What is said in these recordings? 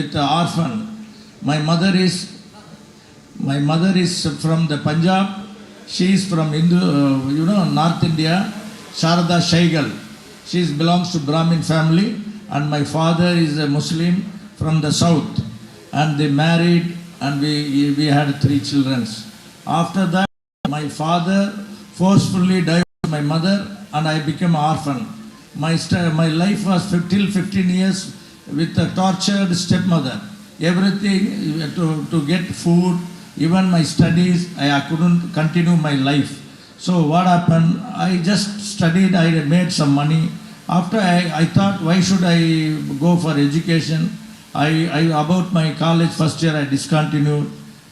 with orphan. My mother is from the Punjab. She is from North India, Sharada Shaigal. She belongs to Brahmin family, and my father is a Muslim from the south. And they married, and we had 3 children. After that, my father forcefully divorced my mother, and I became an orphan. My life was till 15 years with a tortured stepmother. Everything to get food, even my studies, I couldn't continue my life. So what happened? I just studied, I made some money. After I thought, why should I go for education? About my college first year, I discontinued.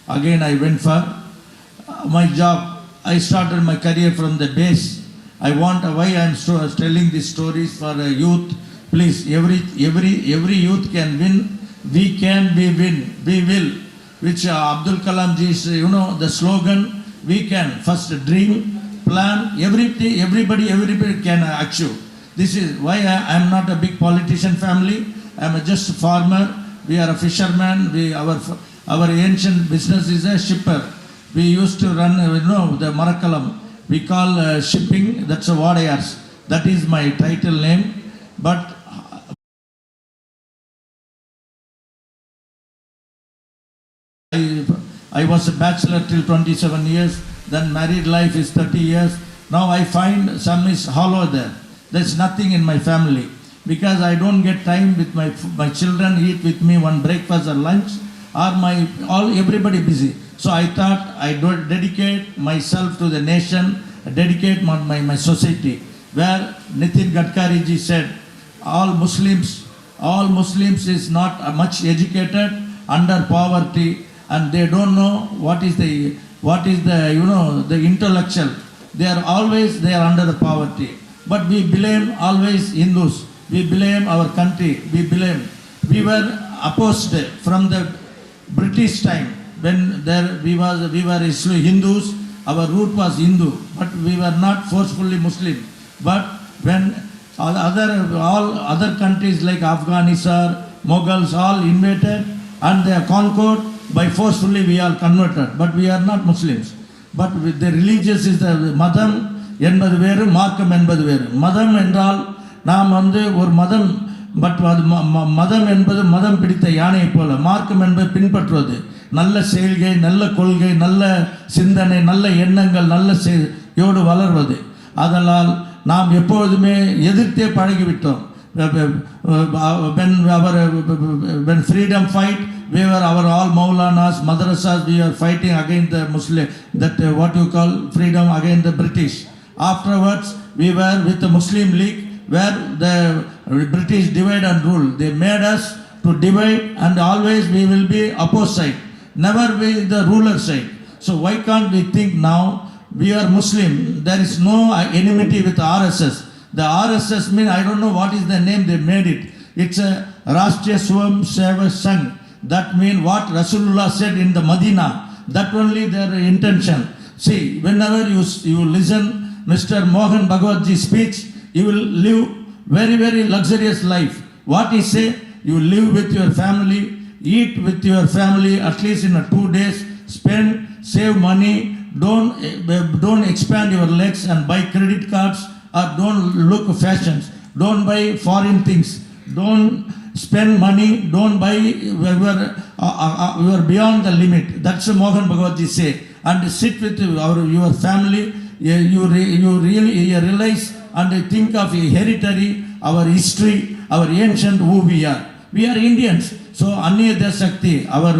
Again, I went for my job. I started my career from the base. Why I am telling these stories for youth. Please, every youth can win. We can, we win, we will. Which Abdul Kalam ji's, the slogan, we can. First dream, plan, everything, everybody can achieve. This is why I am not a big politician family. I am just a farmer. We are a fisherman. Our ancient business is a shipper. We used to run, the Marakalam. We call shipping, that's a Wadayars. That is my title name. But I was a bachelor till 27 years. Then married life is 30 years. Now I find some is hollow there. There's nothing in my family. Because I don't get time with my children, eat with me one breakfast or lunch, or everybody busy. So I thought I dedicate myself to the nation, dedicate my society. Where Nitin Gadkari ji said, all Muslims is not much educated, under poverty, and they don't know what is the intellectual. They are under the poverty. But we blame always Hindus. We blame our country. We were opposed from the British time. When we were Hindus, our root was Hindu, but we were not forcefully Muslim. But when all other countries like Afghanistan, Mughals all invaded and they are conquered, by forcefully we are converted. But we are not Muslims. But with the religious is the Madam என்பது வேறு மார்க்கம் என்பது வேறு. மதம் என்றால் நாம் ஒரு மதம், பட் மதம் என்பது மதம் பிடித்த யானை போல. மார்க்கம் என்பது பின்பற்றுவது, நல்ல செயல்கை, நல்ல கொள்கை, நல்ல சிந்தனை, நல்ல எண்ணங்கள், நல்ல யோடு வளர்வது. அதனால் நாம் எப்பொழுதுமே எதிர்த்தே பழகிவிட்டோம். When freedom fight, we were all Maulanas, madrasas, we were fighting against the Muslim, what you call freedom against the British. Afterwards, we were with the Muslim League, where the British divide and rule. They made us to divide, and always we will be opposite, never be the ruler side. So why can't we think now we are Muslim? There is no enmity with RSS. The RSS means, I don't know what is the name they made it. It's a Rashtriya Swam Seva Sangh. That means what Rasulullah said in the Medina. That only their intention. See, whenever you listen Mr. Mohan Bhagwatji speech, you will live very, very luxurious life. What he say? You live with your family, eat with your family at least in 2 days, save money, don't expand your legs and buy credit cards, or don't look fashions, don't buy foreign things, don't spend money, don't buy, you are beyond the limit. That's what Mohan Bhagwatji say. And sit with your family, you really realize and think of hereditary, our history, our ancient who we are. We are Indians. So Anyada Shakti, our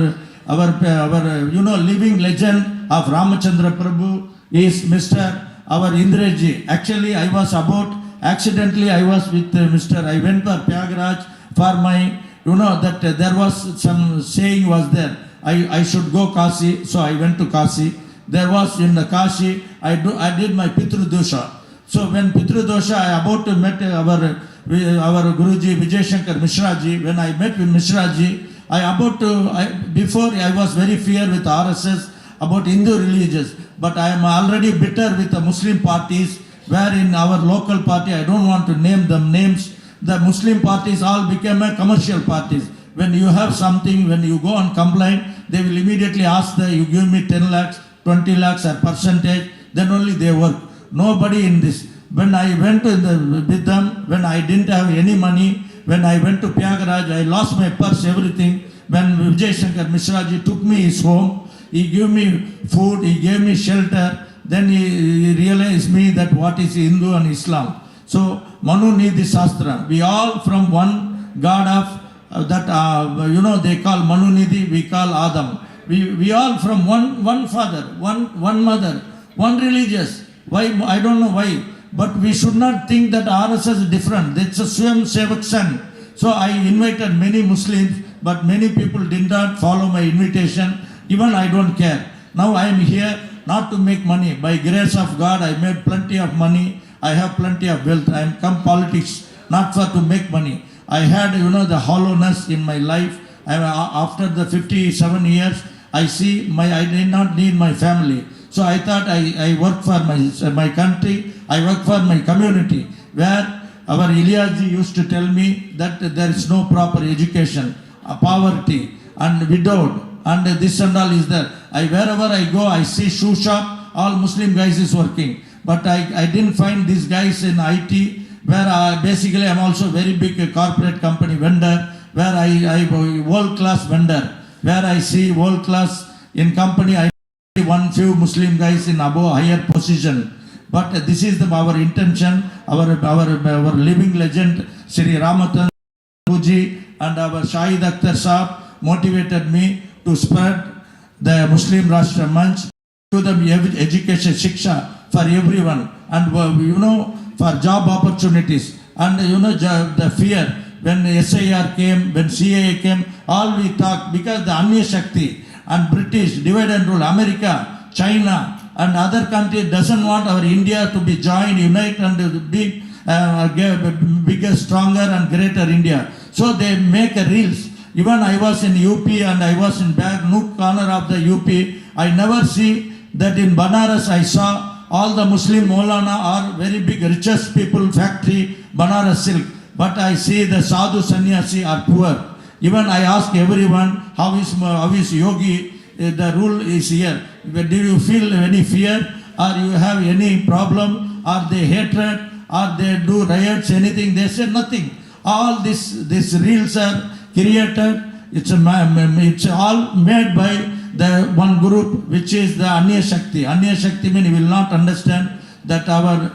living legend of Ramachandra Prabhu is our Indraji. Actually, I was accidentally I was with I went for Prayagraj for my, that there was some saying was there. I should go Kashi, so I went to Kashi. There was in the Kashi, I did my Pitru Dosha. So when Pitru Dosha, I about to meet our Guruji Vijay Shankar Mishra ji. When I met with Mishra ji, before I was very fear with RSS about Hindu religious, but I am already bitter with the Muslim parties, where in our local party, I don't want to name them names, the Muslim parties all became commercial parties. When you have something, when you go and complain, they will immediately ask you give me 10 lakhs, 20 lakhs or percentage, then only they work. Nobody in this. When I went with them, when I didn't have any money, when I went to Pyagaraj, I lost my purse, everything. When Vijay Shankar Mishraji took me his home, he gave me food, he gave me shelter, then he realized me that what is Hindu and Islam. So, Manu Nidhi Shastra, we all from one God of they call Manu Nidhi, we call Adam. We all from one father, one mother, one religious. Why? I don't know why. But we should not think that RSS is different. It's a Swayam Sevak Sangh. So I invited many Muslims, but many people did not follow my invitation. Even I don't care. Now I am here not to make money. By grace of God, I made plenty of money. I have plenty of wealth. I am come politics, not for to make money. I had, the hollowness in my life. After the 57 years, I see I did not need my family. So I thought I work for my country, I work for my community, where our Ilyasji used to tell me that there is no proper education, poverty, and widowed, and this and all is there. Wherever I go, I see shoe shop, all Muslim guys is working. But I didn't find these guys in IT, where basically I'm also very big corporate company vendor, where I world-class vendor, where I see world-class in company, I see one few Muslim guys in above higher position. But this is our intention, our living legend, Sri Ramatan Puji and our Shahid Akhtar Saab motivated me to spread the Muslim Rashtra Manch, to them education, shiksha for everyone, and for job opportunities, and the fear when SIR came, when CAA came, all we talk, because the Anya Shakti and British divide and rule, America, China and other countries doesn't want our India to be joined, unite and be bigger, stronger and greater India. So they make reels. Even I was in UP and I was in back nook corner of the UP. I never see that in Banaras I saw all the Muslim Maulana are very big, richest people, factory, Banaras silk. But I see the Sadhu Sannyasi are poor. Even I ask everyone, how is Yogi? The rule is here. Do you feel any fear? Or you have any problem? Are they hatred? Or they do riots, anything? They say nothing. All these reels are created. It's all made by the one group, which is the Anya Shakti. Anya Shakti means you will not understand that our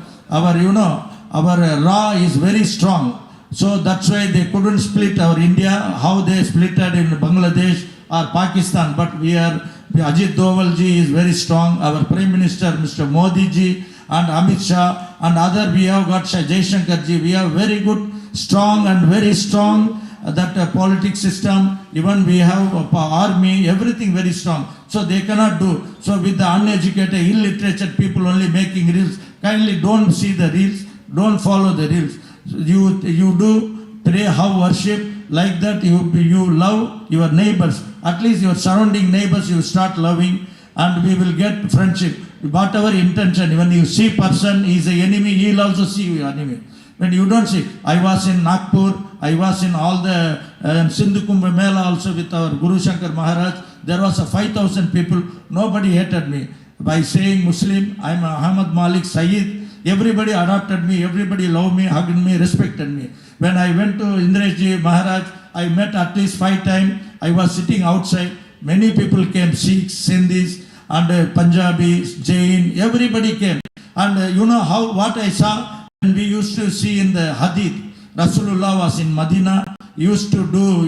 Ra is very strong. So that's why they couldn't split our India, how they split it in Bangladesh or Pakistan. But Ajit Doval ji is very strong. Our Prime Minister, Mr. Modi ji, and Amit Shah, and other, we have got Jai Shankar ji. We have very good, strong and very strong that politics system. Even we have army, everything very strong. So they cannot do. So with the uneducated, illiterate people only making reels, kindly don't see the reels, don't follow the reels. You do pray, how worship, like that you love your neighbors. At least your surrounding neighbors you start loving, and we will get friendship. Whatever intention, when you see person is an enemy, he will also see you enemy. When you don't see, I was in Nagpur, I was in all the Sindhu Kumbh Mela also with our Guru Shankar Maharaj. There was 5,000 people, nobody hated me. By saying Muslim, I am Ahmad Malik Sayyid. Everybody adopted me, everybody loved me, hugged me, respected me. When I went to Indresh Maharaj, I met at least 5 times. I was sitting outside. Many people came, Sikhs, Sindhis, and Punjabis, Jain, everybody came. And what I saw, when we used to see in the Hadith, Rasulullah was in Medina, used to do,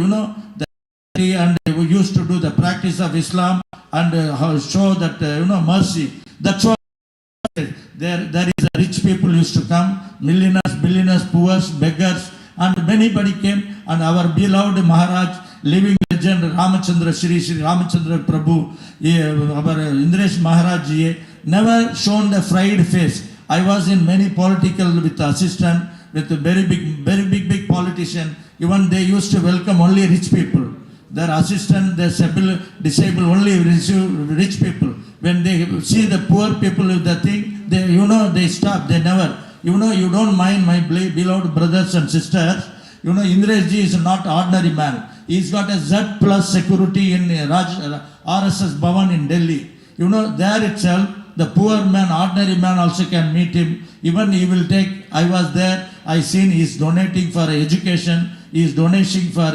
and we used to do the practice of Islam and show that, mercy. That's what there is a rich people used to come, millionaires, billionaires, poor, beggars, and anybody came. And our beloved Maharaj, living legend Ramachandra, Shri Ramachandra Prabhu, our Indresh Maharaj ji, never shown the fried face. I was in many political with assistant, with a very big politician. Even they used to welcome only rich people. Their assistant, their disabled only rich people. When they see the poor people with the thing, they stop, they never. You don't mind, my beloved brothers and sisters. Indresh ji is not ordinary man. He's got a Z plus security in RSS Bhavan in Delhi. You know, there itself, the poor man, ordinary man also can meet him. Even he will take, I was there, I seen he's donating for education, he's donating for,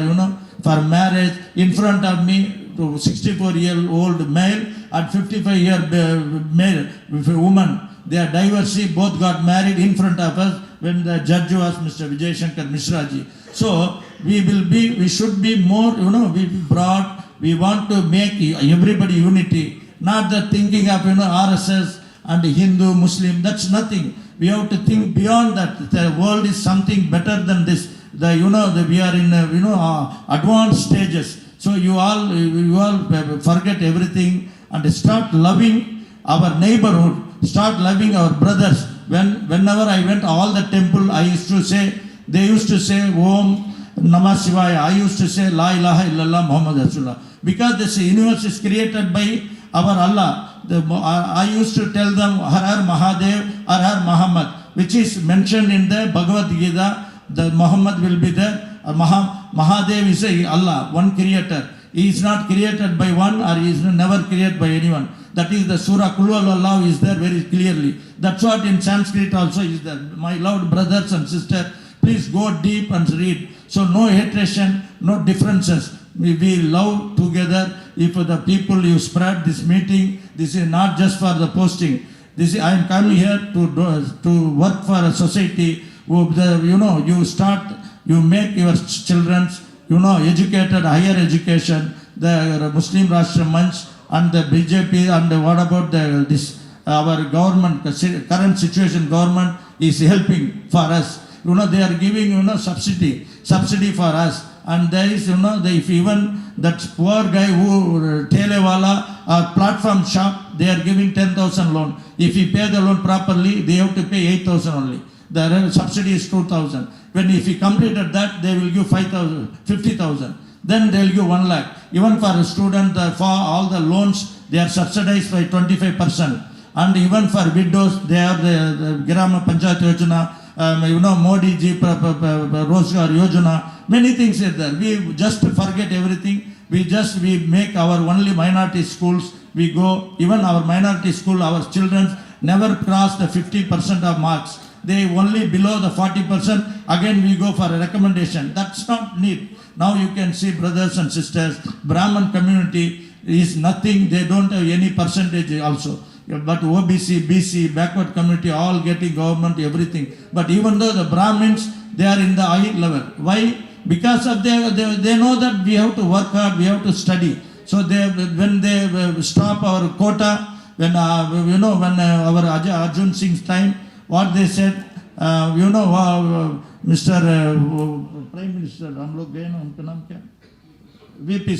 for marriage. In front of me, 64-year-old male and 55-year woman. They are divorcee, both got married in front of us when the judge was Mr. Vijay Shankar Mishra ji. So we should be more, we broad. We want to make everybody unity, not the thinking of, RSS and Hindu, Muslim. That's nothing. We have to think beyond that. The world is something better than this. We are in, advanced stages. So you all forget everything and start loving our neighborhood. Start loving our brothers. Whenever I went all the temple, they used to say Om Namah Shivaya. I used to say La ilaha illallah Muhammad Rasulullah. Because this universe is created by our Allah. I used to tell them Har Har Mahadev, Har Har Muhammad, which is mentioned in the Bhagavad Gita. The Muhammad will be there. Mahadev is Allah, one creator. He is not created by one, or he is never created by anyone. That is the Surah Qul Huwallahu is there very clearly. That's what in Sanskrit also is there. My loved brothers and sisters, please go deep and read. So no hatred, no differences. We love together. If the people you spread this meeting, this is not just for the posting. I am coming here to work for a society. You make your children, educated, higher education. The Muslim Rashtra Manch and the BJP and what about our government, current situation government is helping for us. They are giving, subsidy for us. And there is, if even that poor guy who telewala or platform shop, they are giving 10,000 loan. If he pay the loan properly, they have to pay 8,000 only. The subsidy is 2,000. If he completed that, they will give 50,000. Then they will give 1 lakh. Even for a student, for all the loans, they are subsidized by 25%. And even for widows, they have the Grama Panchayat Yojana, Modi ji, Rozgar Yojana. Many things are there. We just forget everything. We make our only minority schools. We go, even our minority school, our children never cross the 50% of marks. They only below the 40%. Again, we go for a recommendation. That's not need. Now you can see, brothers and sisters, Brahmin community is nothing. They don't have any percentage also. But OBC, BC, backward community, all getting government, everything. But even though the Brahmins, they are in the high level. Why? Because of they know that we have to work hard, we have to study. So when they stop our quota, when our Arjun Singh's time, what they said, Mr. Prime Minister, VP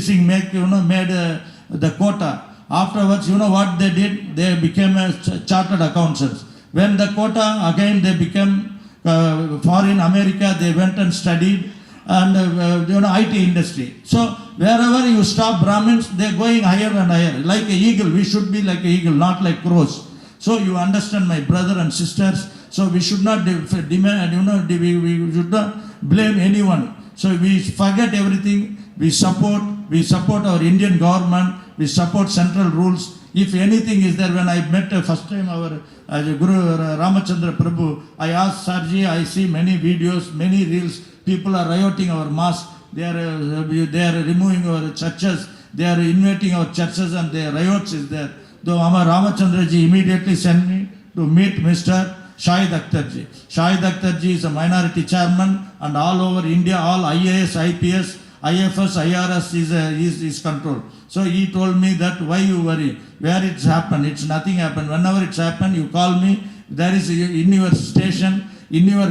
Singh made the quota. Afterwards, what they did? They became a chartered accountants. When the quota, again they became foreign America, they went and studied, and IT industry. So wherever you stop Brahmins, they're going higher and higher. Like an eagle, we should be like an eagle, not like crows. So you understand, my brother and sisters. So we should not demand, we should not blame anyone. So we forget everything. We support our Indian government. We support central rules. If anything is there, when I met first time our Guru Ramachandra Prabhu, I asked Sarji, I see many videos, many reels. People are rioting our mosque. They are removing our churches. They are invading our churches, and the riots is there. Though Amar Ramachandra ji immediately sent me to meet Mr. Shahid Akhtar ji. Shahid Akhtar ji is a minority chairman, and all over India, all IAS, IPS, IFS, IRS is controlled. So he told me that why you worry, where it's happened, it's nothing happened. Whenever it's happened, you call me. There is in your station, in your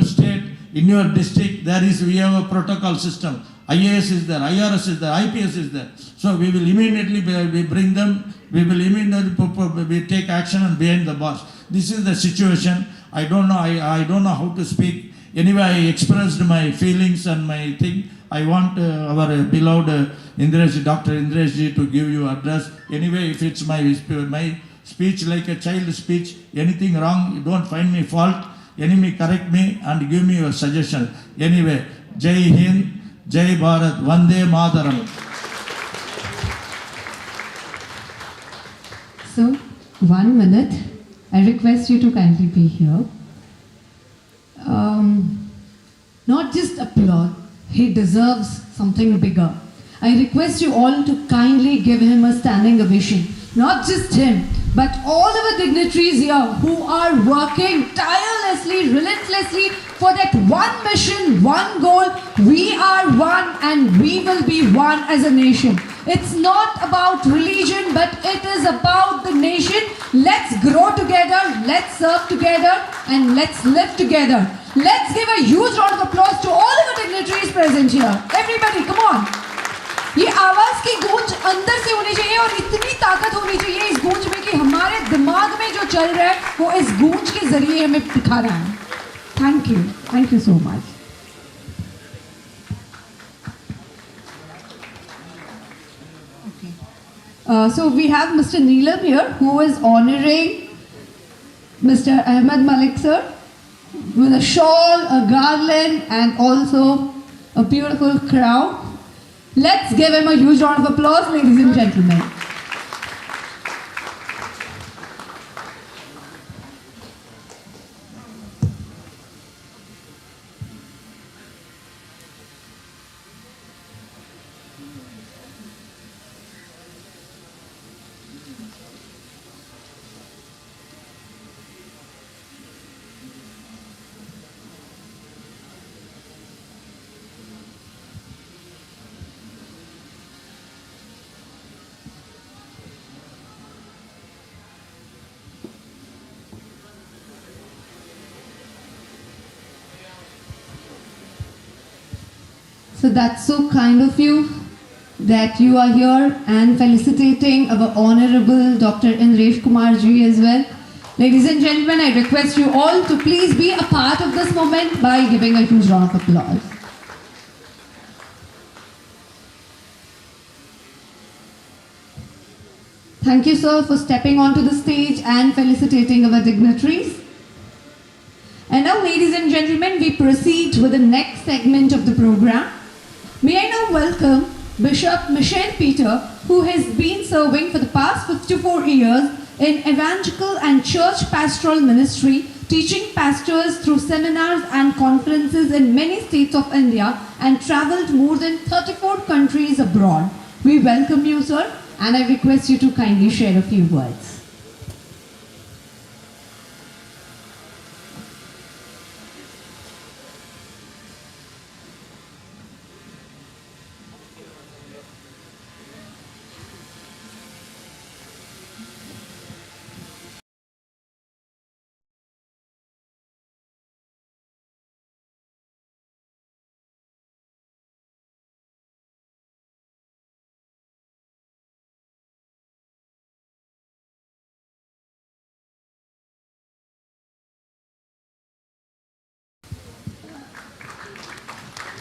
state, in your district, we have a protocol system. IAS is there, IRS is there, IPS is there. So we will immediately bring them. We will immediately take action and behind the boss. This is the situation. I don't know. I don't know how to speak. Anyway, I expressed my feelings and my thing. I want our beloved Dr. Indresh ji to give you address. Anyway, if it's my speech like a child speech, anything wrong, don't find me fault. Enemy, correct me and give me your suggestion. Anyway, Jai Hind, Jai Bharat, Vande Mataram. So, 1 minute. I request you to kindly be here. Not just applaud, he deserves something bigger. I request you all to kindly give him a standing ovation. Not just him, but all our dignitaries here who are working tirelessly, relentlessly for that one mission, one goal. We are one and we will be one as a nation. It's not about religion, but it is about the nation. Let's grow together, let's serve together, and let's live together. Let's give a huge round of applause to all of the dignitaries present here. Everybody, come on. ये आवाज की गूंज अंदर से होनी चाहिए और इतनी ताकत होनी चाहिए इस गूंज में कि हमारे दिमाग में जो चल रहा है वो इस गूंज के जरिए हमें दिखा रहा है. Thank you so much. So we have Mr. Neelam here who is honoring Mr. Ahmed Malik sir with a shawl, a garland, and also a beautiful crown. Let's give him a huge round of applause, ladies and gentlemen. So that's so kind of you that you are here and felicitating our Honorable Dr. Indresh Kumar ji as well. Ladies and gentlemen, I request you all to please be a part of this moment by giving a huge round of applause. Thank you, sir, for stepping onto the stage and felicitating our dignitaries. And now, ladies and gentlemen, we proceed with the next segment of the program. May I now welcome Bishop Michelle Peter, who has been serving for the past 54 years in evangelical and church pastoral ministry, teaching pastors through seminars and conferences in many states of India and travelled more than 34 countries abroad. We welcome you, sir, and I request you to kindly share a few words.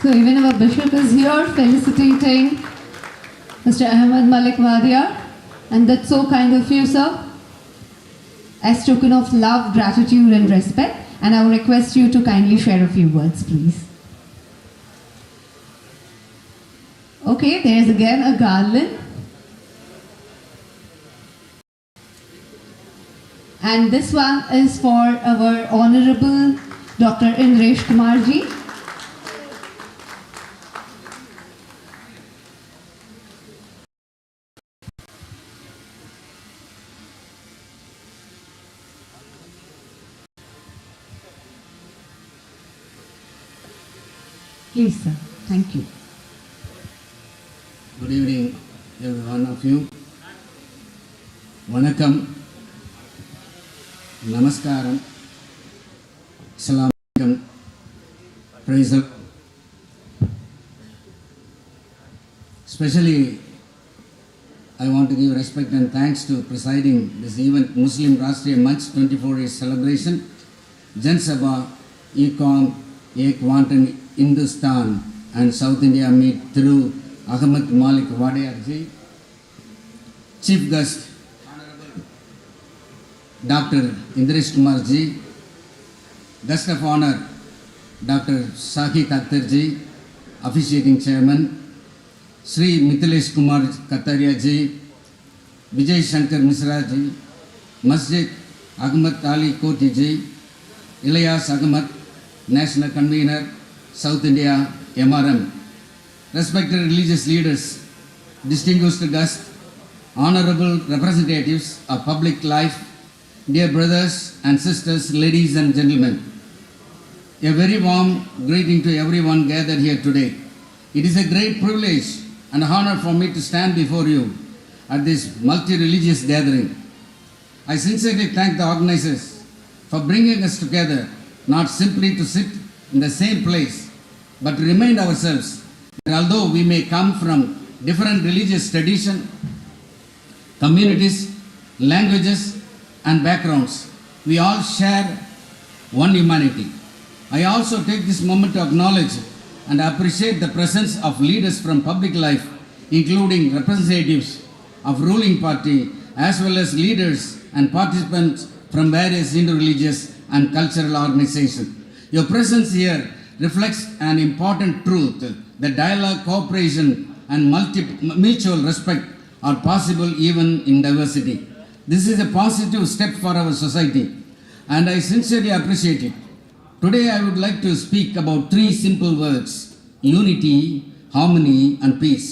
So even our bishop is here felicitating Mr. Ahmed Malik Wadia, and that's so kind of you, sir, as token of love, gratitude and respect. And I will request you to kindly share a few words, please. Okay, there is again a garland. And this one is for our Honorable Dr. Indresh Kumar ji. Please, sir. Thank you. Good evening, every one of you. Vanakkam, Namaskaram, Assalamu alaikum, praise the Lord. Especially, I want to give respect and thanks to presiding this event, Muslim Rashtriya Manch 24 years celebration, Jan Sabha, Ecom, Ek Wanton, Hindustan and South India meet through Ahmed Malik Wadia ji, Chief Guest, Honorable Dr. Indresh Kumar ji, Guest of Honor, Dr. Saki Takhtar ji, officiating chairman, Sri Mithilesh Kumar Kataria ji, Vijay Shankar Misra ji, Masjid Ahmad Ali Koti ji, Ilyas Ahmad, National Convener, South India, MRM, respected religious leaders, distinguished guests, honorable representatives of public life, dear brothers and sisters, ladies and gentlemen. A very warm greeting to everyone gathered here today. It is a great privilege and honor for me to stand before you at this multi-religious gathering. I sincerely thank the organizers for bringing us together, not simply to sit in the same place, but to remind ourselves that although we may come from different religious traditions, communities, languages, and backgrounds, we all share one humanity. I also take this moment to acknowledge and appreciate the presence of leaders from public life, including representatives of ruling party, as well as leaders and participants from various interreligious and cultural organizations. Your presence here reflects an important truth that dialogue, cooperation, and mutual respect are possible even in diversity. This is a positive step for our society, and I sincerely appreciate it. Today I would like to speak about three simple words: unity, harmony, and peace.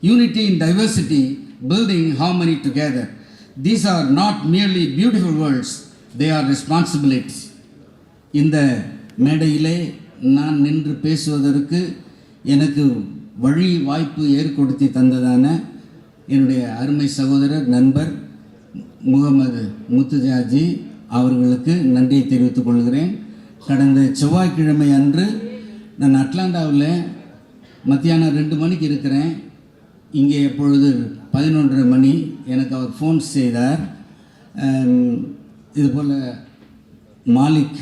Unity in diversity, building harmony together. These are not merely beautiful words, they are responsibilities. இந்த மேடையிலே நான் நின்று பேசுவதற்கு எனக்கு வழி வாய்ப்பு ஏற்படுத்தி தந்ததான என்னுடைய அருமை சகோதரர் நண்பர் முகமது முத்துஜாஜி அவர்களுக்கு நன்றியை தெரிவித்துக் கொள்கிறேன். கடந்த செவ்வாய்க்கிழமை அன்று நான் அட்லாண்டாவில் மத்தியானம் 2 மணிக்கு இருக்கிறேன். இங்கே எப்பொழுது 11:30 மணி. எனக்கு அவர் ஃபோன் செய்தார். இதுபோல் மாலிக்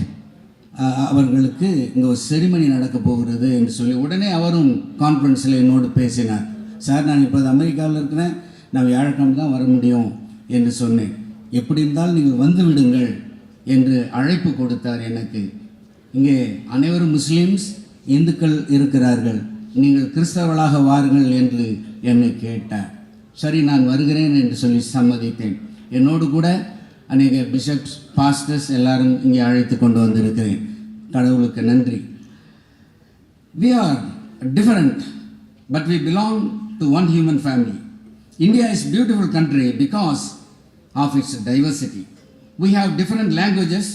அவர்களுக்கு இங்கே ஒரு செரிமனி நடக்க போகிறது என்று சொல்லி உடனே அவரும் கான்ஃபரன்ஸில் என்னோடு பேசினார். சார், நான் இப்போ அமெரிக்காவில் இருக்கிறேன், நான் வியாழக்கிழமை தான் வர முடியும் என்று சொன்னேன். எப்படி இருந்தாலும் நீங்கள் வந்து விடுங்கள் என்று அழைப்பு கொடுத்தார் எனக்கு. இங்கே அனைவரும் முஸ்லீம்ஸ், இந்துக்கள் இருக்கிறார்கள், நீங்கள் கிறிஸ்தவர்களாக வாருங்கள் என்று என்னை கேட்டார். சரி, நான் வருகிறேன் என்று சொல்லி சம்மதித்தேன். என்னோடு கூட அநேக பிஷப்ஸ், பாஸ்டர்ஸ் எல்லாரும் இங்கே அழைத்து கொண்டு வந்திருக்கிறேன். கடவுளுக்கு நன்றி. We are different, but we belong to one human family. India is a beautiful country because of its diversity. We have different languages,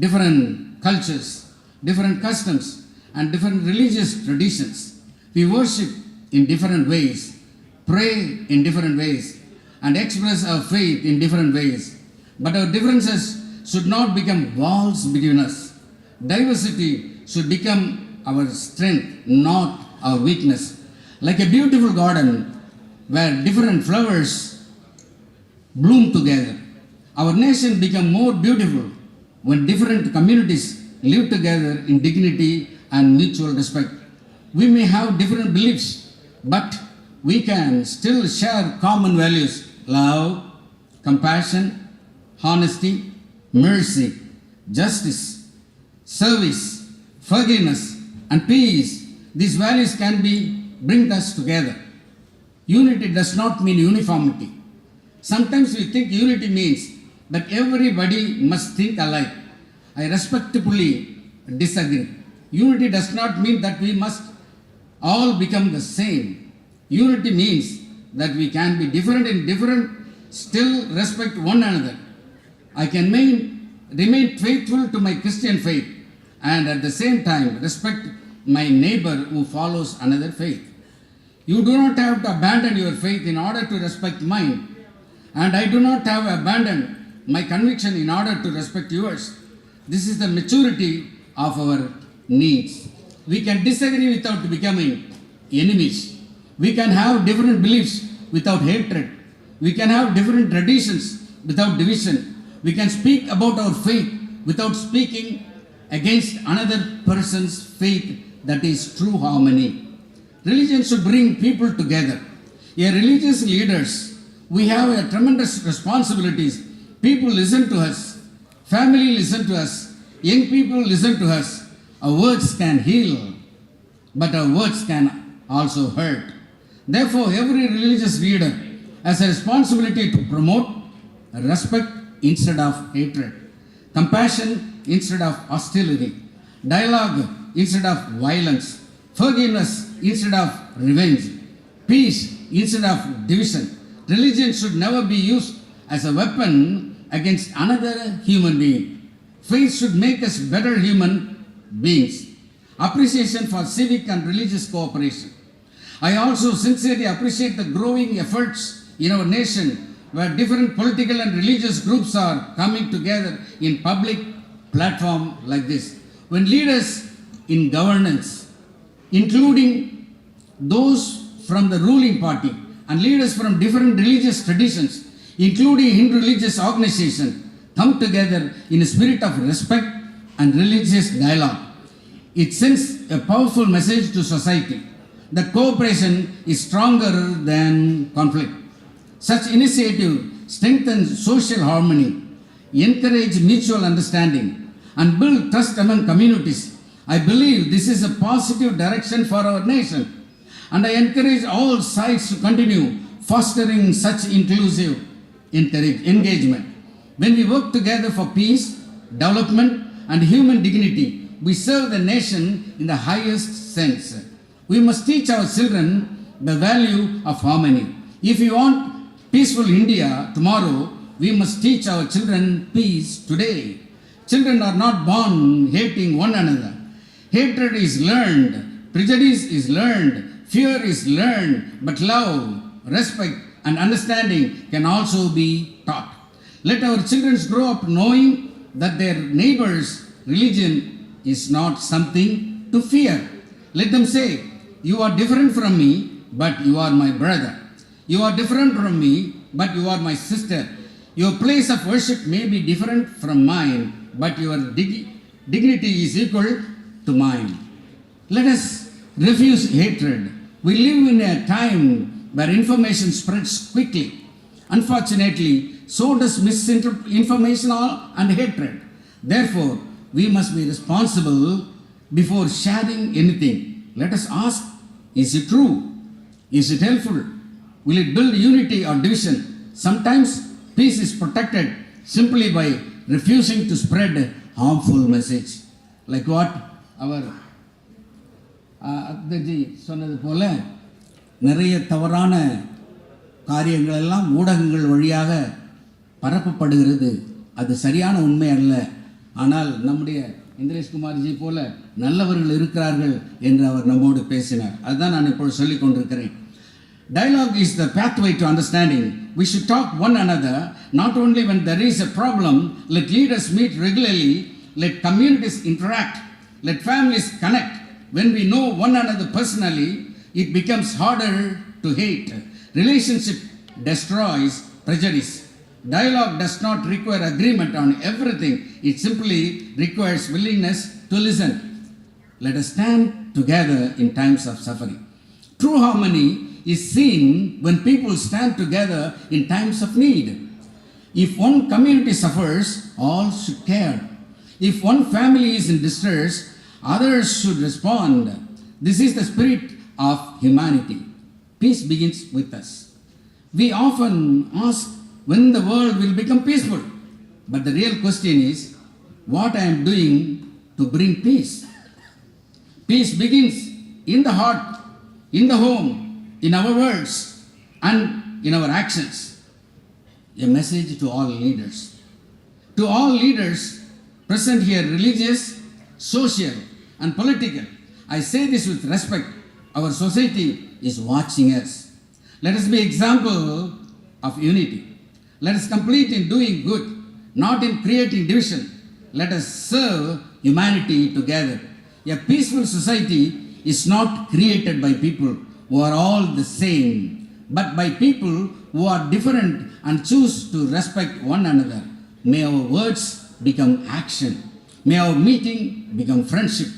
different cultures, different customs, and different religious traditions. We worship in different ways, pray in different ways, and express our faith in different ways. But our differences should not become walls between us. Diversity should become our strength, not our weakness. Like a beautiful garden where different flowers bloom together, our nation become more beautiful when different communities live together in dignity and mutual respect. We may have different beliefs, but we can still share common values: love, compassion, honesty, mercy, justice, service, forgiveness, and peace. These values can bring us together. Unity does not mean uniformity. Sometimes we think unity means that everybody must think alike. I respectfully disagree. Unity does not mean that we must all become the same. Unity means that we can be different in different, still respect one another. I can remain faithful to my Christian faith and at the same time respect my neighbor who follows another faith. You do not have to abandon your faith in order to respect mine, and I do not have abandoned my conviction in order to respect yours. This is the maturity of our needs. We can disagree without becoming enemies. We can have different beliefs without hatred. We can have different traditions without division. We can speak about our faith without speaking against another person's faith. That is true harmony. Religion should bring people together. As religious leaders, we have a tremendous responsibilities. People listen to us. Family listen to us. Young people listen to us. Our words can heal. but our words can also hurt. Therefore, every religious leader has a responsibility to promote respect instead of hatred, compassion instead of hostility, dialogue instead of violence, forgiveness instead of revenge, peace instead of division. Religion should never be used as a weapon against another human being. Faith should make us better human beings. Appreciation for civic and religious cooperation. I also sincerely appreciate the growing efforts in our nation where different political and religious groups are coming together in public platform like this. When leaders in governance, including those from the ruling party and leaders from different religious traditions, including Hindu religious organizations, come together in a spirit of respect and religious dialogue, it sends a powerful message to society that cooperation is stronger than conflict. Such initiative strengthens social harmony, encourage mutual understanding, and build trust among communities. I believe this is a positive direction for our nation, and I encourage all sides to continue fostering such inclusive engagement. When we work together for peace, development, and human dignity, we serve the nation in the highest sense. We must teach our children the value of harmony. If we want peaceful India tomorrow, we must teach our children peace today. Children are not born hating one another. Hatred is learned, prejudice is learned, fear is learned, but love, respect, and understanding can also be taught. Let our children grow up knowing that their neighbor's religion is not something to fear. Let them say, "You are different from me, but you are my brother. You are different from me, but you are my sister. Your place of worship may be different from mine, but your dignity is equal to mine." Let us refuse hatred. We live in a time where information spreads quickly. Unfortunately, so does misinformation and hatred. Therefore, we must be responsible before sharing anything. Let us ask, is it true? Is it helpful? Will it build unity or division? Sometimes peace is protected simply by refusing to spread a harmful message. Like what our அத்ஜி சொன்னது போல நிறைய தவறான காரியங்கள் எல்லாம் ஊடகங்கள் வழியாக பரப்பப்படுகிறது. அது சரியான உண்மை அல்ல. ஆனால் நம்முடைய இந்திரேஷ்குமார்ஜி போல நல்லவர்கள் இருக்கிறார்கள் என்று அவர் நம்மோடு பேசினார். அதுதான் நான் இப்பொழுது சொல்லிக் கொண்டிருக்கிறேன். Dialogue is the pathway to understanding. We should talk one another, not only when there is a problem. Let leaders meet regularly. Let communities interact. Let families connect. When we know one another personally, it becomes harder to hate. Relationship destroys prejudice. Dialogue does not require agreement on everything. It simply requires willingness to listen. Let us stand together in times of suffering. True harmony is seen when people stand together in times of need. If one community suffers, all should care. If one family is in distress, others should respond. This is the spirit of humanity. Peace begins with us. We often ask when the world will become peaceful. But the real question is, what I am doing to bring peace? Peace begins in the heart, in the home, in our words, and in our actions. A message to all leaders. To all leaders present here, religious, social, and political, I say this with respect. Our society is watching us. Let us be example of unity. Let us complete in doing good, not in creating division. Let us serve humanity together. A peaceful society is not created by people who are all the same, but by people who are different and choose to respect one another. May our words become action. May our meeting become friendship.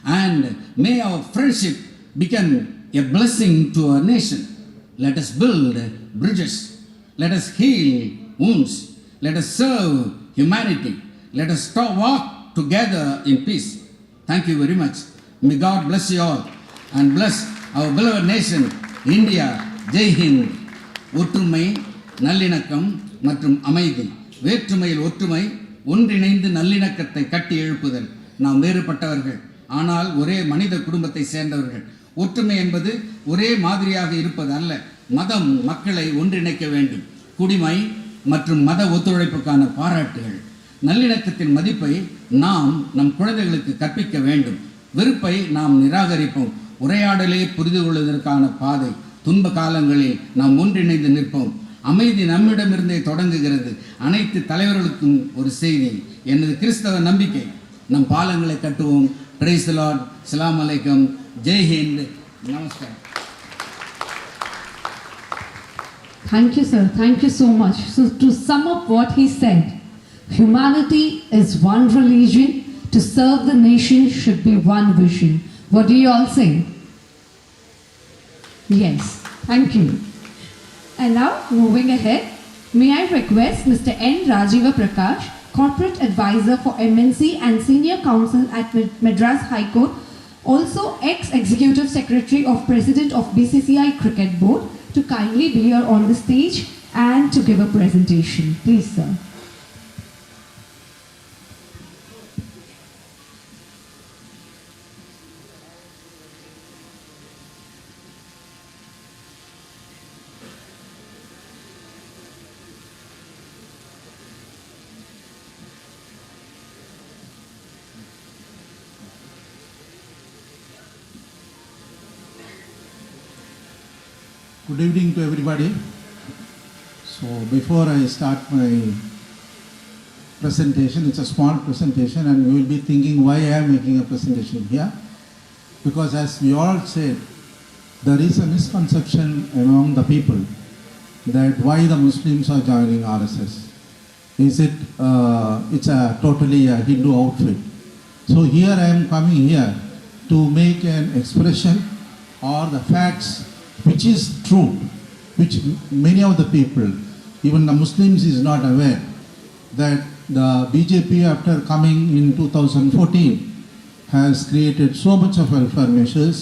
And may our friendship become a blessing to our nation. Let us build bridges. Let us heal wounds. Let us serve humanity. Let us walk together in peace. Thank you very much. May God bless you all. and bless our beloved nation, India. Jai Hind. ஒற்றுமை, நல்லிணக்கம் மற்றும் அமைதி. வேற்றுமையில் ஒற்றுமை, ஒன்றிணைந்து நல்லிணக்கத்தை கட்டி எழுப்புதல். நாம் வேறுபட்டவர்கள், ஆனால் ஒரே மனித குடும்பத்தை சேர்ந்தவர்கள். ஒற்றுமை என்பது ஒரே மாதிரியாக இருப்பது அல்ல. மதம் மக்களை ஒன்றிணைக்க வேண்டும். குடிமை மற்றும் மத ஒத்துழைப்புக்கான பாராட்டுகள். நல்லிணக்கத்தின் மதிப்பை நாம் நம் குழந்தைகளுக்கு கற்பிக்க வேண்டும். வெறுப்பை நாம் நிராகரிப்போம். உரையாடலே புரிந்து கொள்வதற்கான பாதை. துன்ப காலங்களில் நாம் ஒன்றிணைந்து நிற்போம். அமைதி நம்மிடமிருந்தே தொடங்குகிறது. அனைத்து தலைவர்களுக்கும் ஒரு செய்தி. எனது கிறிஸ்தவ நம்பிக்கை. நம் பாலங்களை கட்டுவோம். Praise the Lord. அஸ்ஸலாமு அலைக்கும். ஜெய் ஹிந்த். நமஸ்கார். Thank you, sir. Thank you so much. So, to sum up what he said, humanity is one religion. To serve the nation should be one vision. What do you all say? Yes. Thank you. And now, moving ahead, may I request Mr. N. Rajiva Prakash, Corporate Advisor for MNC and Senior Counsel at Madras High Court, also ex-Executive Secretary of President of BCCI Cricket Board, to kindly be here on the stage and to give a presentation. Please, sir. Good evening to everybody. So before I start my presentation, it's a small presentation and you will be thinking why I am making a presentation here. Because as we all said, there is a misconception among the people that why the Muslims are joining RSS. Is it, it's a totally a Hindu outfit. So here I am coming here to make an expression or the facts which is true, which many of the people, even the Muslims is not aware, that the BJP after coming in 2014 has created so much of welfare measures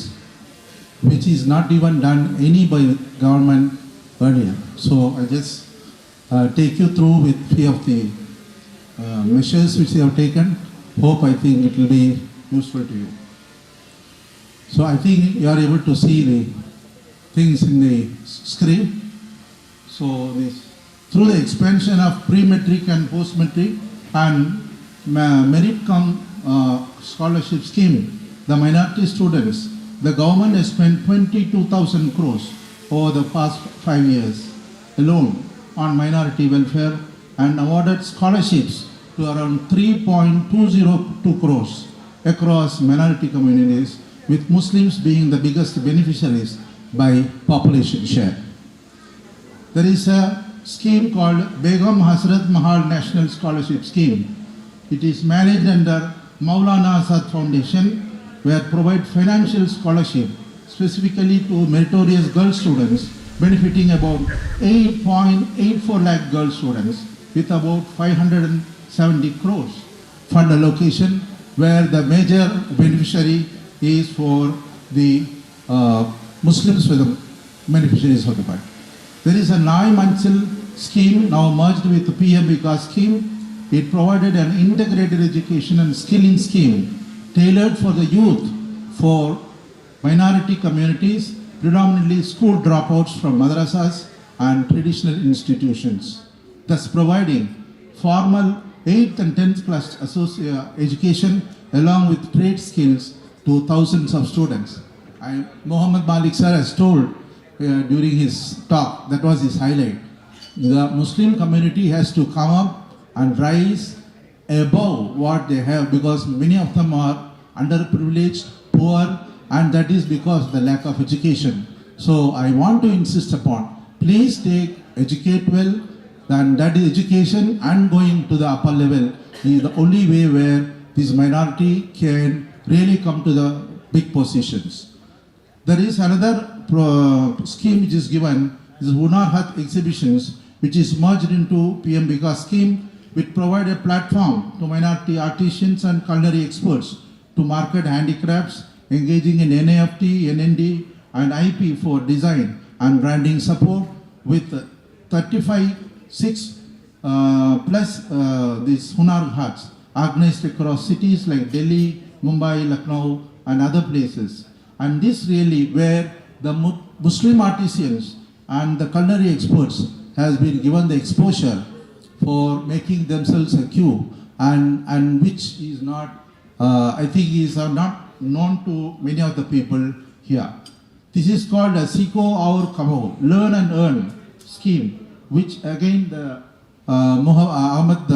which is not even done any by government earlier. So I just take you through with few of the measures which they have taken. I think it will be useful to you. So I think you are able to see the things in the screen. So through the expansion of pre-metric and post-metric and merit-cum scholarship scheme, the minority students, the government has spent 22,000 crores over the past 5 years alone on minority welfare and awarded scholarships to around 3.202 crores across minority communities, with Muslims being the biggest beneficiaries by population share. There is a scheme called Begum Hasrat Mahal National Scholarship Scheme. It is managed under Maulana Azad Foundation, where provide financial scholarship specifically to meritorious girl students, benefiting about 8.84 lakh girl students with about 570 crores fund allocation, where the major beneficiary is for the Muslims for the beneficiaries of the fund. There is a Nai Manchil scheme now merged with the PM Vikas scheme. It provided an integrated education and skilling scheme tailored for the youth for minority communities, predominantly school dropouts from madrasas and traditional institutions, thus providing formal 8th and 10th class education along with trade skills to thousands of students. Muhammad Malik sir has told during his talk, that was his highlight. The Muslim community has to come up and rise above what they have, because many of them are underprivileged, poor, and that is because of the lack of education. So I want to insist upon, please educate well, and that is education and going to the upper level is the only way where this minority can really come to the big positions. There is another scheme which is given, this is Hunar Hath exhibitions, which is merged into PM Vikas scheme, which provide a platform to minority artisans and culinary experts to market handicrafts, engaging in NAFT, NND and IP for design and branding support with 35 plus these Hunar Hats organized across cities like Delhi, Mumbai, Lucknow and other places. And this really where the Muslim artisans and the culinary experts has been given the exposure for making themselves a queue and which is not, I think is not known to many of the people here. This is called a Siko Aur Kamo, Learn and Earn scheme, which again the Ahmed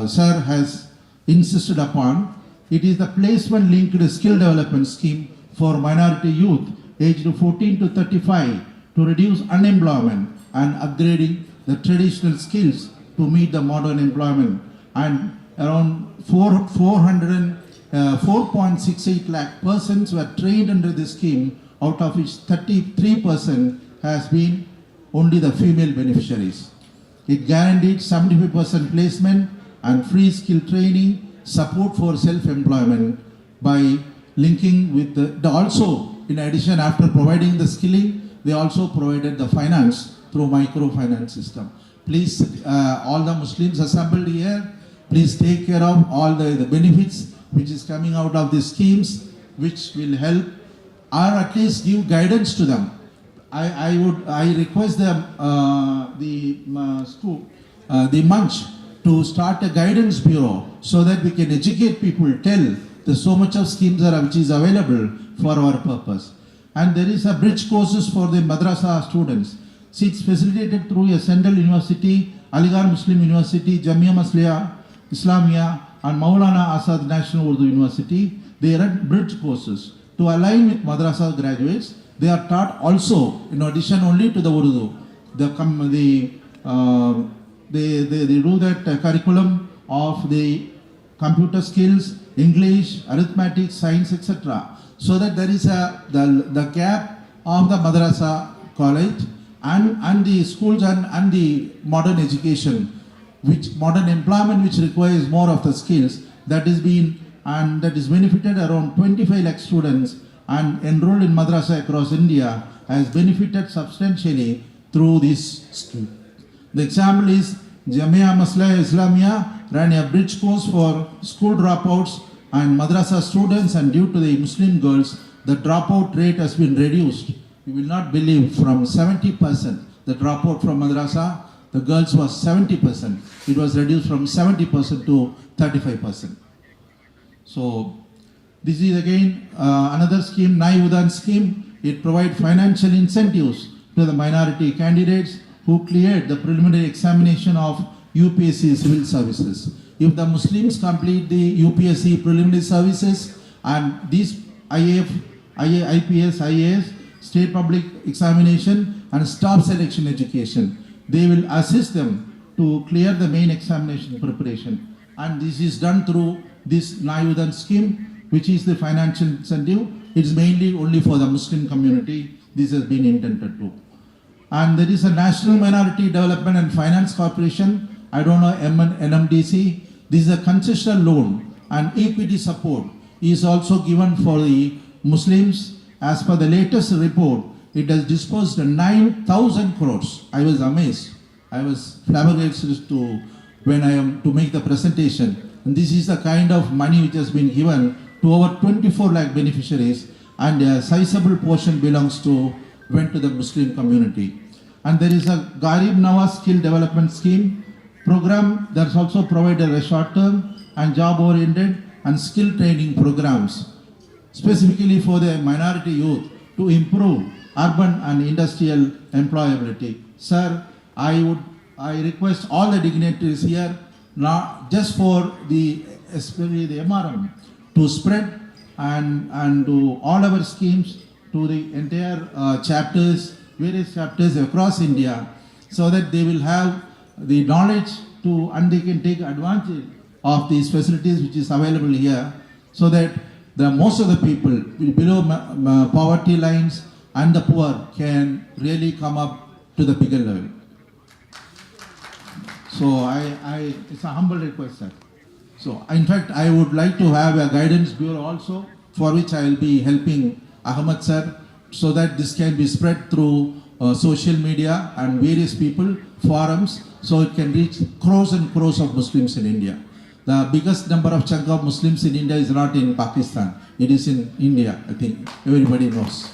sir has insisted upon. It is the placement linked skill development scheme for minority youth aged 14 to 35 to reduce unemployment and upgrading the traditional skills to meet the modern employment. And around 4.68 lakh persons were trained under this scheme, out of which 33% has been only the female beneficiaries. It guaranteed 75% placement and free skill training, support for self-employment by linking with the also in addition after providing the skilling, they also provided the finance through microfinance system. Please, all the Muslims assembled here, please take care of all the benefits which is coming out of these schemes, which will help or at least give guidance to them. I request them, the Munch to start a guidance bureau so that we can educate people, tell there's so much of schemes are which is available for our purpose. And there is a bridge courses for the madrasa students. See, it's facilitated through a central university, Aligarh Muslim University, Jamia Masliya Islamia and Maulana Asad National Urdu University. They run bridge courses to align with madrasa graduates. They are taught also in addition only to the Urdu. They do that curriculum of the computer skills, English, arithmetic, science, etc. So that there is the gap of the madrasa college and the schools and the modern education, which modern employment which requires more of the skills, that is being and that is benefited around 25 lakh students and enrolled in madrasa across India has benefited substantially through this scheme. The example is Jamia Masliya Islamia ran a bridge course for school dropouts and madrasa students, and due to the Muslim girls, the dropout rate has been reduced. You will not believe, from 70%, the dropout from madrasa, the girls was 70%. It was reduced from 70% to 35%. So this is again another scheme, Nai Udan scheme. It provides financial incentives to the minority candidates who cleared the preliminary examination of UPSC civil services. If the Muslims complete the UPSC preliminary services and these IPS, IAS, state public examination and staff selection education, they will assist them to clear the main examination preparation. And this is done through this Nayudan scheme, which is the financial incentive. It's mainly only for the Muslim community. This has been intended to. And there is a National Minority Development and Finance Corporation, I don't know, NMDC. This is a concessional loan and equity support is also given for the Muslims. As per the latest report, it has disbursed 9,000 crores. I was amazed. I was flabbergasted when I am to make the presentation. And this is the kind of money which has been given to over 24 lakh beneficiaries, and a sizable portion went to the Muslim community. And there is a Garib Nawaz Skill Development Scheme program that's also provided a short-term and job-oriented and skill training programs, specifically for the minority youth to improve urban and industrial employability. Sir, I request all the dignitaries here, not just for especially the MRM, to spread and to all our schemes to the entire chapters, various chapters across India, so that they will have the knowledge and they can take advantage of these facilities which is available here, so that most of the people below poverty lines and the poor can really come up to the bigger level. So it's a humble request, sir. So in fact, I would like to have a guidance bureau also for which I will be helping Ahmad sir, so that this can be spread through social media and various people, forums, so it can reach crores and crores of Muslims in India. The biggest number of chunk of Muslims in India is not in Pakistan, it is in India, I think everybody knows.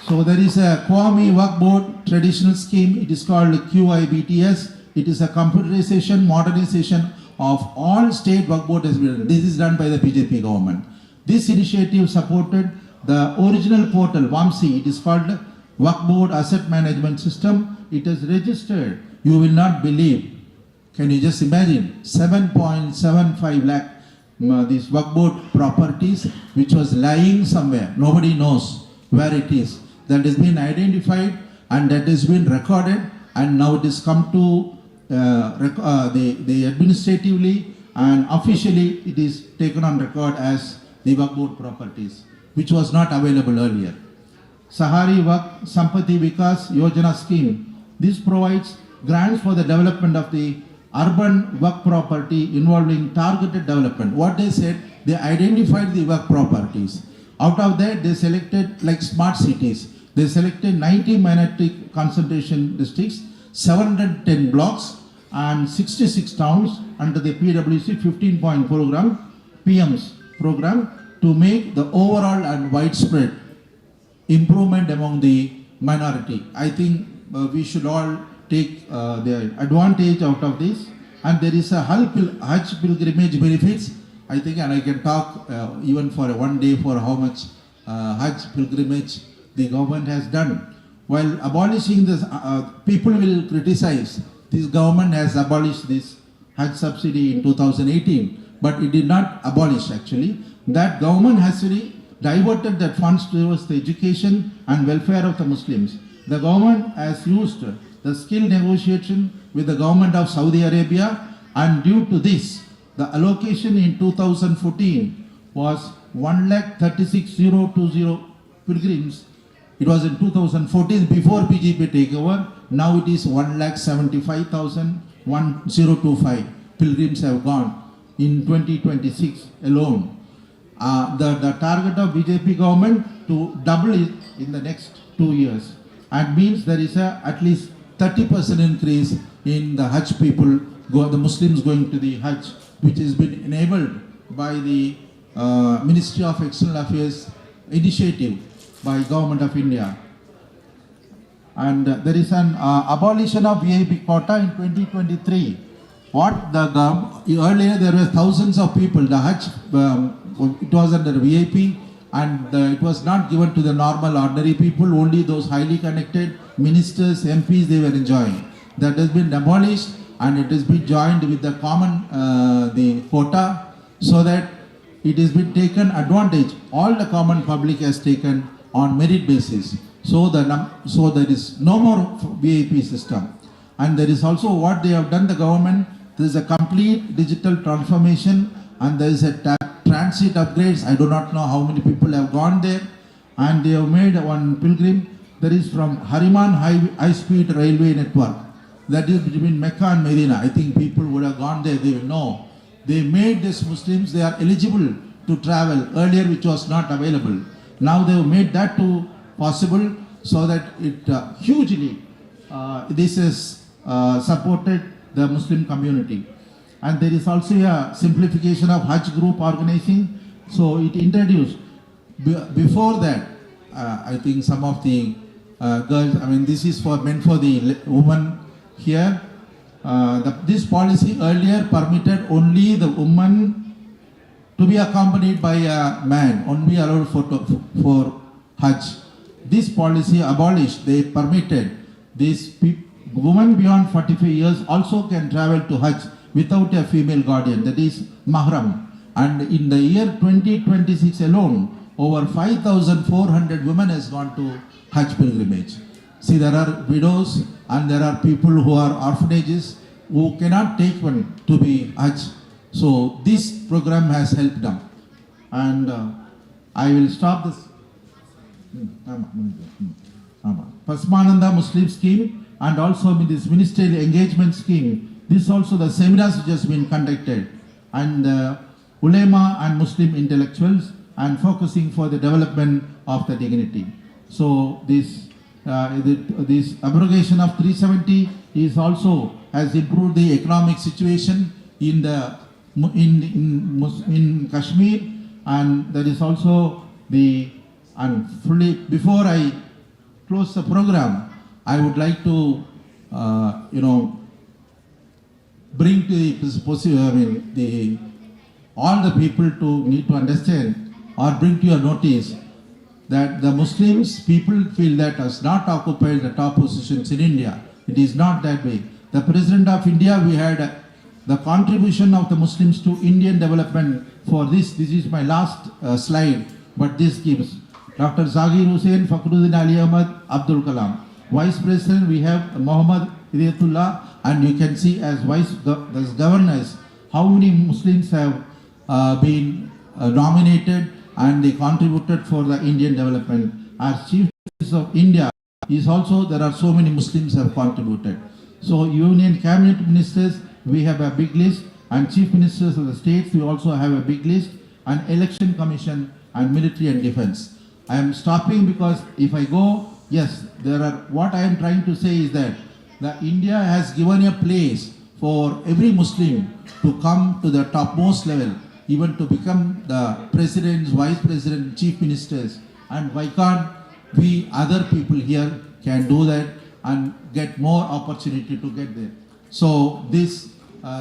So there is a Qawmi Waqf Board traditional scheme, it is called QIBTS. It is a computerization, modernization of all state Waqf Board has been done. This is done by the BJP government. This initiative supported the original portal, WAMSI, it is called Waqf Board Asset Management System. It is registered, you will not believe. Can you just imagine? 7.75 lakh these Waqf Board properties which was lying somewhere. Nobody knows where it is. That has been identified and that has been recorded, and now it has come to the administratively and officially it is taken on record as the Waqf Board properties, which was not available earlier. Sahari Waqf Sampati Vikas Yojana scheme. This provides grants for the development of the urban Waqf property involving targeted development. What they said, they identified the Waqf properties. Out of that, they selected like smart cities. They selected 90 minority concentration districts, 710 blocks and 66 towns under the PWC 15-point program, PM's program, to make the overall and widespread improvement among the minority. I think we should all take the advantage out of this. And there is a Hajj pilgrimage benefits, I think, and I can talk even for one day for how much Hajj pilgrimage the government has done. While abolishing this, people will criticize, this government has abolished this Hajj subsidy in 2018, but it did not abolish actually. That government has really diverted that funds towards the education and welfare of the Muslims. The government has used the skill negotiation with the government of Saudi Arabia, and due to this, the allocation in 2014 was 1,36,020 pilgrims. It was in 2014 before BJP takeover. Now it is 1,75,1025 pilgrims have gone in 2026 alone. The target of BJP government to double it in the next 2 years, and means there is a at least 30% increase in the Hajj people, the Muslims going to the Hajj, which has been enabled by the Ministry of External Affairs initiative by Government of India. And there is an abolition of VIP quota in 2023. Earlier there were thousands of people. The Hajj, it was under VIP, and it was not given to the normal ordinary people. Only those highly connected ministers, MPs, they were enjoying. That has been abolished, and it has been joined with the common the quota, so that it has been taken advantage. All the common public has taken on merit basis. So there is no more VIP system. And there is also what they have done, the government, there is a complete digital transformation, and there is a transit upgrades. I do not know how many people have gone there, and they have made one pilgrim. There is from Hariman high-speed railway network. That is between Mecca and Medina. I think people would have gone there, they will know. They made these Muslims, they are eligible to travel earlier, which was not available. Now they have made that too possible, so that it hugely, this has supported the Muslim community. And there is also a simplification of Hajj group organizing. So it introduced, before that, I think some of the girls, I mean this is meant for the women here. This policy earlier permitted only the woman to be accompanied by a man, only allowed for Hajj. This policy abolished, they permitted these women beyond 45 years also can travel to Hajj without a female guardian, that is mahram. And in the year 2026 alone, over 5,400 women has gone to Hajj pilgrimage. See, there are widows and there are people who are orphanages who cannot take one to be Hajj. So this program has helped them. And I will stop this. Pasmananda Muslim scheme, and also this ministerial engagement scheme. This also the seminars which has been conducted, and ulema and Muslim intellectuals and focusing for the development of the dignity. So this abrogation of 370 is also has improved the economic situation in Kashmir, and there is also before I close the program, I would like to bring to all the people to need to understand or bring to your notice that the Muslims people feel that has not occupied the top positions in India. It is not that way. The President of India, we had the contribution of the Muslims to Indian development for this. This is my last slide, but this gives Dr. Zakir Hussain, Fakhruddin Ali Ahmad, Abdul Kalam. Vice President, we have Muhammad Hidayatullah, and you can see as governors how many Muslims have been nominated and they contributed for the Indian development. Our Chief Justice of India is also, there are so many Muslims have contributed. So Union Cabinet Ministers, we have a big list, and Chief Ministers of the states, we also have a big list, and Election Commission and Military and Defense. I am stopping because if I go, yes, what I am trying to say is that India has given a place for every Muslim to come to the topmost level, even to become the presidents, vice president, chief ministers, and why can't we other people here can do that and get more opportunity to get there. So this,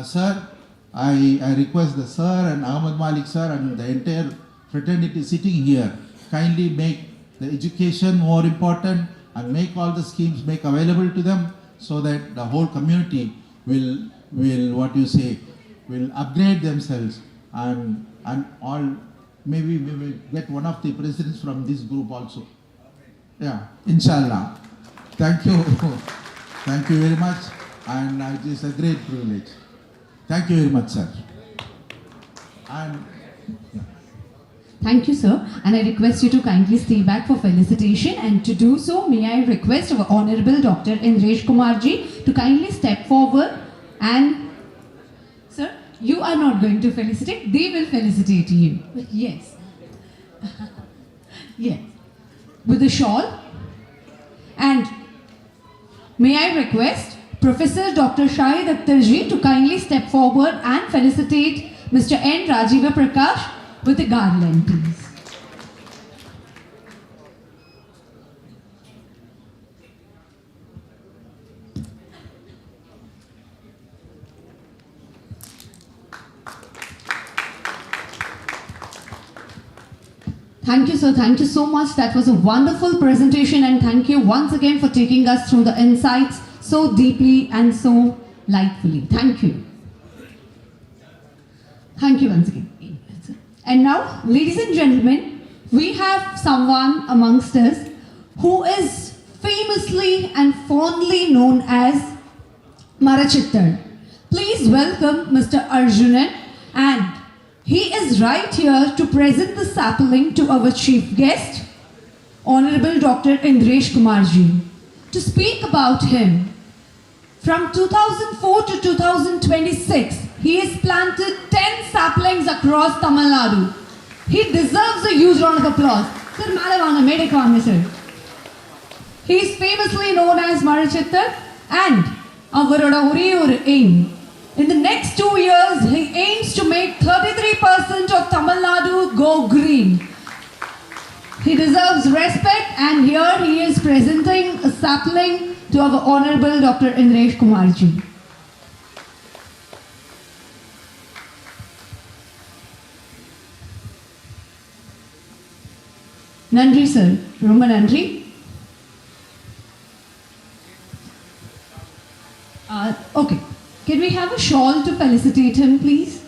sir, I request the sir and Ahmad Malik sir and the entire fraternity sitting here, kindly make the education more important and make all the schemes make available to them so that the whole community will upgrade themselves and all. Maybe we will get one of the presidents from this group also. Yeah, inshallah. Thank you. Thank you very much. And it is a great privilege. Thank you very much, sir. And Thank you, sir. And I request you to kindly stay back for felicitation. And to do so, may I request our Honorable Dr. Indresh Kumarji to kindly step forward. And, sir, you are not going to felicitate. They will felicitate you. Yes. Yes. With a shawl. And may I request Professor Dr. Shahid Akhtarji to kindly step forward and felicitate Mr. N. Rajiva Prakash with a garland, please. Thank you, sir. Thank you so much. That was a wonderful presentation, and thank you once again for taking us through the insights so deeply and so lightfully. Thank you. Thank you once again. And now, ladies and gentlemen, we have someone amongst us who is famously and fondly known as Marachittar. Please welcome Mr. Arjunan, and he is right here to present the sapling to our chief guest, Honorable Dr. Indresh Kumarji. To speak about him, from 2004 to 2026, he has planted 10 saplings across Tamil Nadu. He deserves a huge round of applause. Sir, Madhavanga, Medek sir. He is famously known as Marachittar, and avaroda ore aim. In the next 2 years, he aims to make 33% of Tamil Nadu go green. He deserves respect, and here he is presenting a sapling to our Honorable Dr. Indresh Kumarji. Nandri sir, Roma Nandri. Okay, can we have a shawl to felicitate him, please?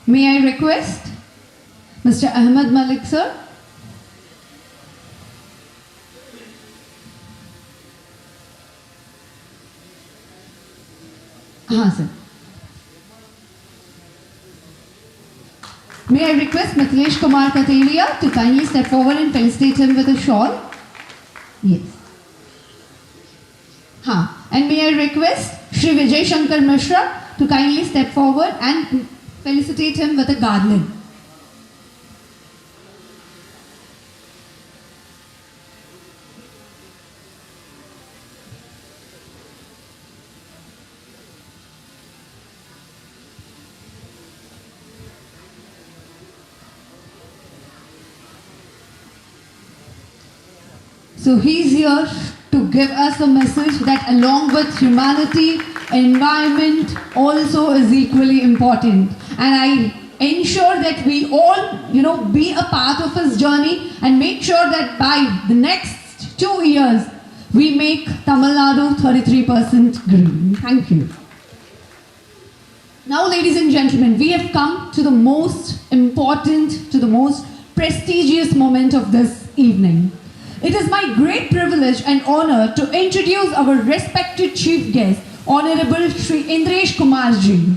May I request Mr. Ahmad Malik sir? Sir. May I request Mithilesh Kumar Kateria to kindly step forward and felicitate him with a shawl? Yes. And may I May I request Shri Vijay Shankar Mishra to kindly step forward and felicitate him with a garland. So he's here to give us a message that along with humanity, environment also is equally important. And I ensure that we all, be a part of his journey and make sure that by the next 2 years, we make Tamil Nadu 33% green. Thank you. Now, ladies and gentlemen, we have come to the most important, to the most prestigious moment of this evening. It is my great privilege and honor to introduce our respected chief guest, Honorable Shri Indresh Kumarji.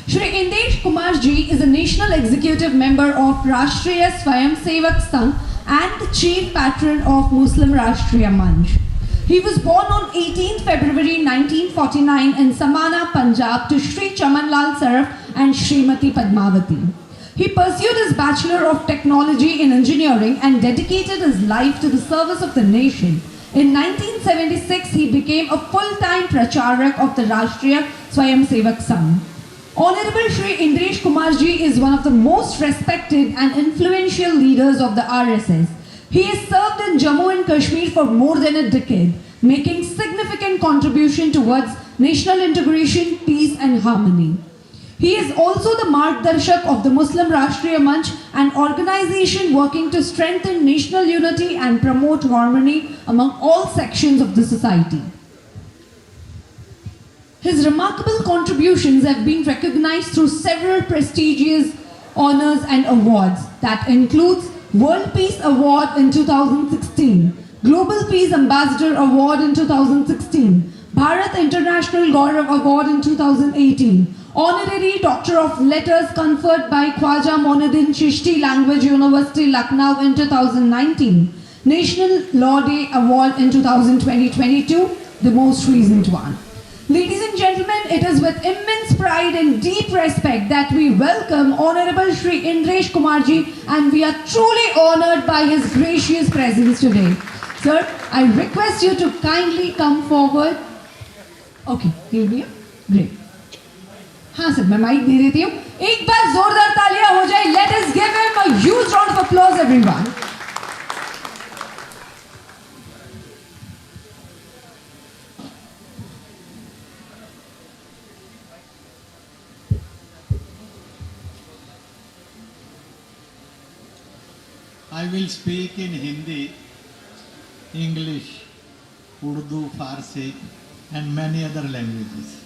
Shri Indresh Kumarji is a national executive member of Rashtriya Swayamsevak Sangh and the chief patron of Muslim Rashtriya Manch. He was born on 18th February 1949 in Samana, Punjab to Shri Chamanlal Saraf and Srimati Padmavati. He pursued his Bachelor of Technology in Engineering and dedicated his life to the service of the nation. In 1976, he became a full-time Pracharak of the Rashtriya Swayamsevak Sangh. Honorable Shri Indresh Kumarji is one of the most respected and influential leaders of the RSS. He has served in Jammu and Kashmir for more than a decade, making significant contribution towards national integration, peace and harmony. He is also the Margdarshak of the Muslim Rashtriya Manch, an organization working to strengthen national unity and promote harmony among all sections of the society. His remarkable contributions have been recognized through several prestigious honors and awards that includes World Peace Award in 2016, Global Peace Ambassador Award in 2016, Bharat International Gaurav Award in 2018, Honorary Doctor of Letters conferred by Khwaja Moinuddin Chishti Language University, Lucknow in 2019, National Law Day Award in 2020-22, the most recent one. Ladies and gentlemen, it is with immense pride and deep respect that we welcome Honorable Shri Indresh Kumarji, and we are truly honored by his gracious presence today. Sir, I request you to kindly come forward. Okay, he'll be here. Great. हाँ sir, मैं mic दे देती हूँ. एक बार जोरदार तालियां हो जाए. Let us give him a huge round of applause, everyone. I will speak in Hindi, English, Urdu, Farsi, and many other languages.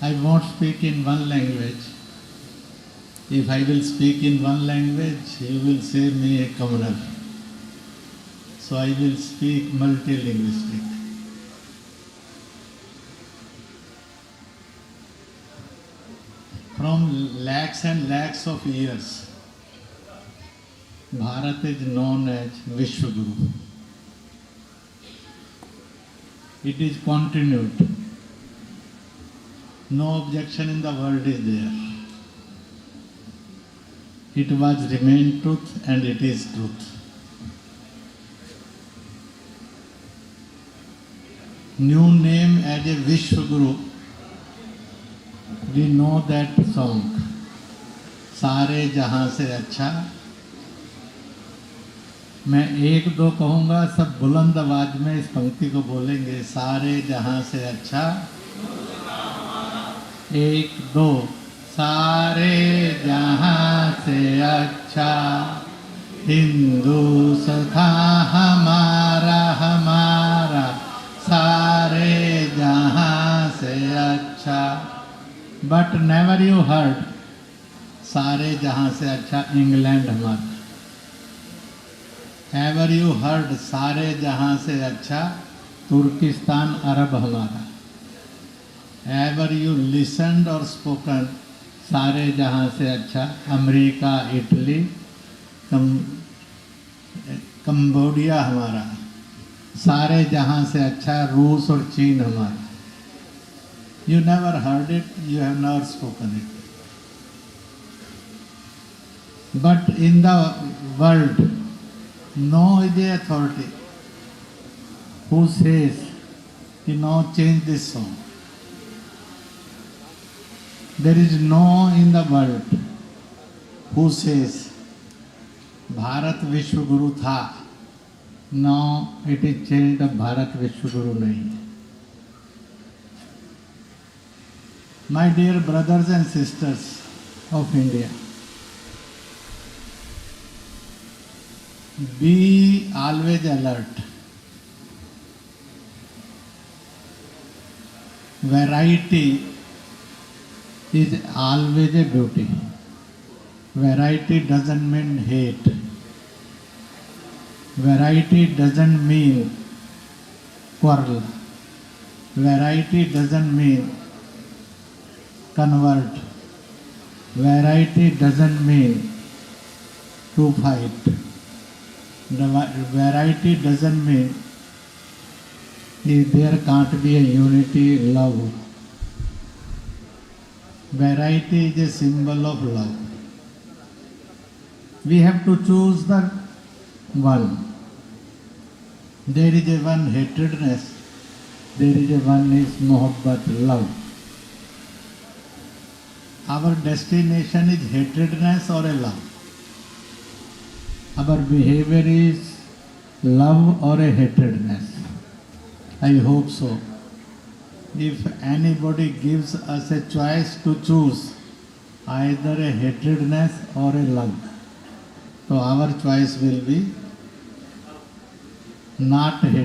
I won't speak in one language. If I will speak in one language, you will say me a commoner. So I will speak multilinguistic. From lakhs and lakhs of years, Bharat is known as Vishwaguru. It is continued. No objection in the world is there. It was remained truth and it is truth. New name as a Vishwaguru. We know that song. सारे जहां से अच्छा. मैं एक दो कहूँगा, सब बुलंद आवाज में इस पंक्ति को बोलेंगे. सारे जहां से अच्छा. एक दो. सारे जहां से अच्छा हिंदुस्तान हमारा हमारा. सारे जहां से अच्छा. बट नेवर यू हर्ड सारे जहां से अच्छा इंग्लैंड हमारा. एवर यू हर्ड सारे जहां से अच्छा तुर्किस्तान अरब हमारा. एवर यू लिसनड और स्पोकन सारे जहां से अच्छा अमेरिका, इटली, कंबोडिया हमारा. सारे जहां से अच्छा रूस और चीन हमारा. You never heard it, you have never spoken it. But in the world, no is the authority who says, you know, change this song. There is no in the world who says, Bharat विश्व गुरु था, now it is changed, अब भारत विश्व गुरु नहीं है. My dear brothers and sisters of India, be always alert. Variety is always a beauty. Variety doesn't mean hate. Variety doesn't mean quarrel. Variety doesn't mean convert. Variety doesn't mean to fight. The variety doesn't mean there can't be a unity, love. Variety is a symbol of love. We have to choose the one. There is a one hatredness, there is a one is mohabbat, love. Our destination is hatredness or a love. Our behavior is love or a hatredness. I hope so. If anybody gives us a choice to choose either a hatredness or a love, so our choice will be not hatred.